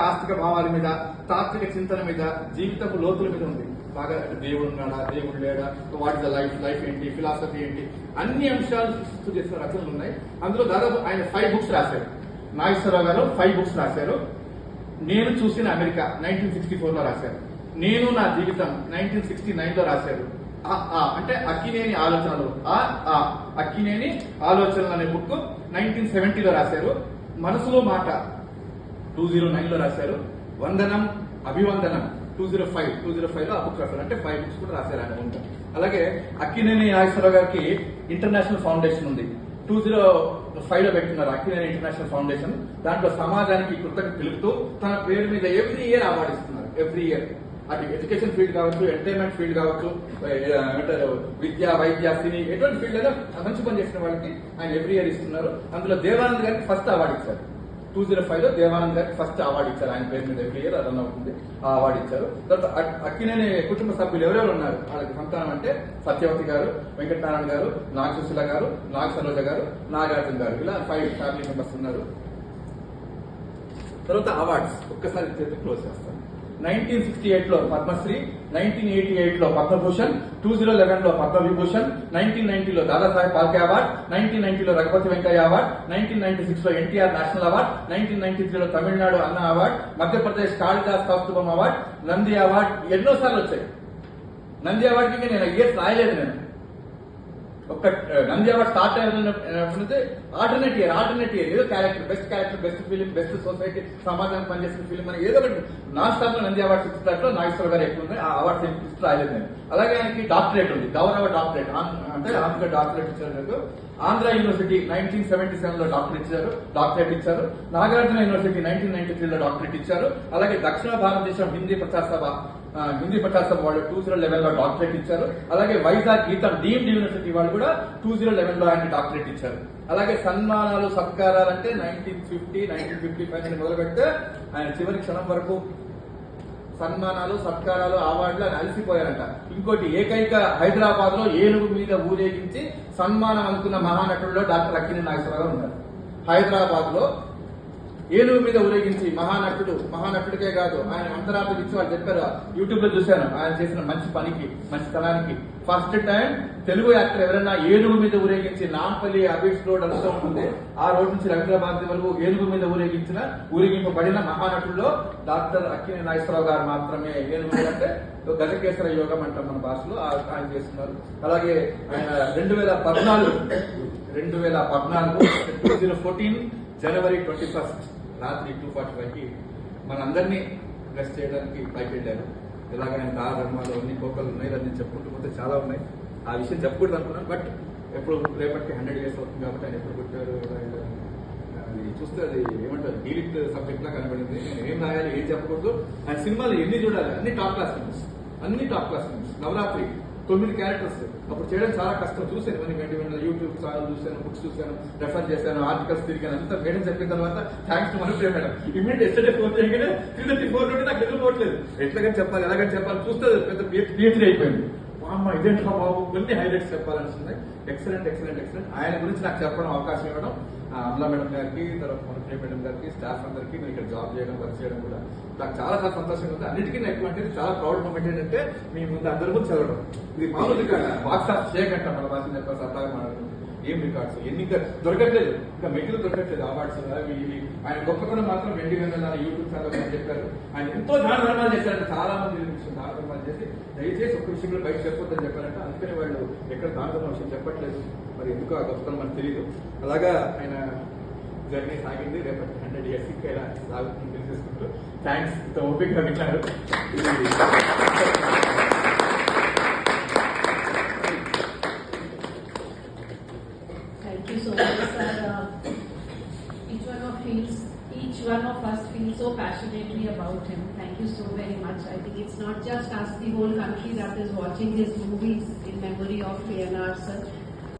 ఆస్తిక భావాల మీద, తాత్విక చింతన మీద, జీవితపు లోతుల మీద ఉంది. బాగా దేవుడు ఉన్నాడా, దేవుడు లేడా, వాట్ ఇస్ ద లైఫ్ ఏంటి, ఫిలాసఫీ ఏంటి, అన్ని అంశాలు సృష్టి చేసిన రచనలు ఉన్నాయి. అందులో దాదాపు ఆయన 5 బుక్స్ రాశారు. నాగేశ్వరరావు గారు 5 బుక్స్ రాశారు. నేను చూసిన అమెరికా 1964లో రాశారు. నేను నా జీవితం 1969లో రాశారు. అంటే అక్కినేని ఆలోచనలు, అక్కినేని ఆలోచనలు అనే బుక్ 1970లో రాశారు. మనసులో మాట 2009లో రాశారు. వందనం అభివందనం 2005లో ఆ బుక్ రాశారు. అంటే 5 బుక్స్ కూడా రాశారు ఆయన ముందు. అలాగే అక్కినేని నాగేశ్వరరావు గారికి ఇంటర్నేషనల్ ఫౌండేషన్ ఉంది. 2005లో పెట్టుకున్నారు అక్కినేని ఇంటర్నేషనల్ ఫౌండేషన్. దాంట్లో సమాజానికి కృతజ్ఞత తెలుపుతూ తన పేరు మీద ఎవ్రీ ఇయర్ అవార్డు ఇస్తున్నారు. ఎవ్రీ ఇయర్ అటు ఎడ్యుకేషన్ ఫీల్డ్ కావచ్చు, ఎంటర్టైన్మెంట్ ఫీల్డ్ కావచ్చు, ఏమంటారు విద్య, వైద్య, సినీ, ఎటువంటి ఫీల్డ్ అయినా మంచి పని చేసిన వాళ్ళకి ఆయన ఎవ్రీ ఇయర్ ఇస్తున్నారు. అందులో దేవానంద్ గారికి ఫస్ట్ అవార్డు ఇచ్చారు. 2005లో దేవానంద్ గారికి ఫస్ట్ అవార్డు ఇచ్చారు. ఆయన పేరు మీద ఎవ్రీ ఇయర్ రన్ అవుతుంది. ఆ అవార్డు ఇచ్చారు. తర్వాత అక్కినేని కుటుంబ సభ్యులు ఎవరెవరు ఉన్నారు వాళ్ళకి సంతానం అంటే సత్యవతి గారు, వెంకటనారాయణ గారు, నాగసుశీల గారు, నాగ సరోజ గారు, నాగార్జున గారు, ఇలా 5 ఫ్యామిలీ మెంబర్స్ ఉన్నారు. తర్వాత అవార్డ్స్ ఒక్కసారి చేతి క్లోజ్ చేస్తాను. 1968లో పద్మశ్రీ, 1988లో పద్మభూషణ్, 2011లో పద్మవిభూషణ్, 1990లో దాదాసాహెబ్ ఫాల్కే అవార్డ్, 1990లో రఘుపతి వెంకయ్య అవార్డ్, 1996లో ఎన్టీఆర్ నేషనల్ అవార్డ్, 1993లో Tamil Nadu Anna award, Madhya Pradesh Kalidas Kaustubham award, Nandi award ఎన్నోసార్లు వచ్చాయి. నంది అవార్డుకి నేను ఇయర్స్ రాయలేదు. నేను ఒక నంది అవార్డ్ స్టార్ట్ అయినప్పుడు ఆల్టర్నేట్ ఇయర్ ఏదో character, best film, best society, సమాజానికి పనిచేసిన ఫిలిం అని ఏదో ఒకటి నాన్ స్టాప్ లో నంది అవార్డ్స్ ఇచ్చినట్లు నాగేశ్వర గారు ఎక్కువ ఉన్నాయి. ఆ అవార్డ్స్ లిస్ట్ రాయలేదు నేను. అలాగే ఆయనకి డాక్టరేట్ ఉంది, గౌరవ డాక్టరేట్, అంటే ఆంధ్ర డాక్టరేట్ ఇచ్చారు. ఆంధ్ర యూనివర్సిటీ 1977లో డాక్టరేట్ ఇచ్చారు. నాగార్జున యూనివర్సిటీ 1993లో డాక్టరేట్ ఇచ్చారు. అలాగే దక్షిణ భారతదేశం హిందీ ప్రచార సభ వాళ్ళు 2011లో డాక్టరేట్ ఇచ్చారు. అలాగే వైజాగ్ గీతం డీమ్డ్ యూనివర్సిటీ వాళ్ళు కూడా 2011లో ఆయన డాక్టరేట్ ఇచ్చారు. అలాగే సన్మానాలు, సత్కారాలు అంటే 1955 నుండి మొదలు పెడితే ఆయన చివరి క్షణం వరకు సన్మానాలు, సత్కారాలు, అవార్డులు అని అలసిపోయారంట. ఇంకోటి ఏకైక హైదరాబాద్ లో ఏనుగు మీద ఊరేగించి సన్మానం అందుకున్న మహానటుల్లో డాక్టర్ అక్కినేని నాగేశ్వరరావు ఉన్నారు. హైదరాబాద్ లో ఏనుగు మీద ఊరేగించి మహానటుడికే కాదు ఆయన అంతరార్థం ఇచ్చి వాళ్ళు చెప్పారు. యూట్యూబ్ లో చూశాను ఆయన చేసిన మంచి పనికి, మంచి స్థలానికి. ఫస్ట్ టైం తెలుగు యాక్టర్ ఎవరైనా ఏనుగు మీద ఊరేగించి నాంపల్లి అబీష్ రోడ్ అంతా ఉంటుంది, ఆ రోడ్ నుంచి రవీంద్రబాద్ వరకు ఏనుగు మీద ఊరేగింపబడిన మహానటుల్లో డాక్టర్ అక్కినేని నాగేశ్వరరావు గారు మాత్రమే. ఏనుగు అంటే గజకేసర యోగం అంటాం మన భాషలో, ఆయన చేస్తున్నారు. అలాగే ఆయన 2014 2014 జనవరి 21 రాత్రి 2:45కి మనందరినీ బ్లెస్ చేయడానికి పైకి వెళ్ళారు. ఇలాగ ఆయన ధర్మాలు అన్ని కోకలు ఉన్నాయి, అన్ని చెప్పుకుంటూ పోతే చాలా ఉన్నాయి. ఆ విషయం చెప్పకూడదు అనుకున్నాను, బట్ ఎప్పుడు రేపటికి 100 years అవుతుంది కాబట్టి ఆయన ఎప్పుడు పుట్టారు అది చూస్తే అది ఏమంటారు డీలిట్ సబ్జెక్ట్ లా కనబడింది. నేను ఏం రాయాలి, ఏం చెప్పకూడదు. ఆయన సినిమాలు ఎన్ని చూడాలి, అన్ని top class films. Navaratri 9 characters అప్పుడు చేయడం చాలా కష్టం. చూశాను మన యూట్యూబ్ ఛానల్ చూశాను, బుక్స్ చూశాను, రెఫర్ చేశాను, ఆర్టికల్స్ తిరిగాను. అంతా మేడం చెప్పిన తర్వాత thanks to Manupriya madam. Immediate yesterday phone చేయగానే 3:34 నుండి నాకు ఎదురుపోవట్లేదు. ఎట్లాగని చెప్పాలి, ఎలాగని చెప్పాలి చూస్తే పెద్ద పిహెచ్డీ అయిపోయింది. అమ్మ ఇదేంటో బాబు, కొన్ని హైలైట్స్ చెప్పాలనిస్తున్నాయి. ఎక్సలెంట్. ఆయన గురించి నాకు చెప్పడం అవకాశం ఇవ్వడం అమలా మేడం గారికి, తర్వాత మనుప్రియ మేడం గారికి, స్టాఫ్ అందరికీ నేను ఇక్కడ జాబ్ చేయడం, వర్క్ చేయడం కూడా నాకు చాలా సంతోషంగా ఉంది. అన్నిటికీ ఎక్కువ అంటే చాలా ప్రౌడ్ మూమెంట్ ఏంటంటే మీ ముందు అందరి ముందు చదవడం. ఇది మామూలు బాక్స్ ఆఫ్ షేక్ అంట మన భాష చెప్పాలి, సరదాగా మాట్లాడుతుంది. ఏం రికార్డ్స్ ఎన్ని దొరకట్లేదు, ఇంకా మెట్లు దొరకట్లేదు. అవార్డ్స్ ఇవి ఆయన గొప్పతనం మాత్రం వెండి వెంగళ యూట్యూబ్ ఛానల్ చెప్పారు. ఆయన ఎంతో దాన ధర్మాలు చేశారంటే, చాలా మంది దాన ధర్మాలు చేసి దయచేసి ఒక్క విషయంలో బయట చెప్పొద్దని చెప్పారంటే, అందుకని వాళ్ళు ఎక్కడ దాన ధర్మ విషయం చెప్పట్లేదు. మరి ఎందుకు ఆ గొప్పతనం మనకు తెలియదు. అలాగా ఆయన జర్నీ సాగింది. రేపటి 100 years ఇంకా ఇలా సాగుతుంది తెలిసేసుకుంటూ థ్యాంక్స్. ఇంత ఓపికగా విన్నారు. Thank you so much, sir. Each one of us feels so passionately about him. Thank you so very much. I think it's not just us, the whole country that is watching his movies in memory of PNR, sir.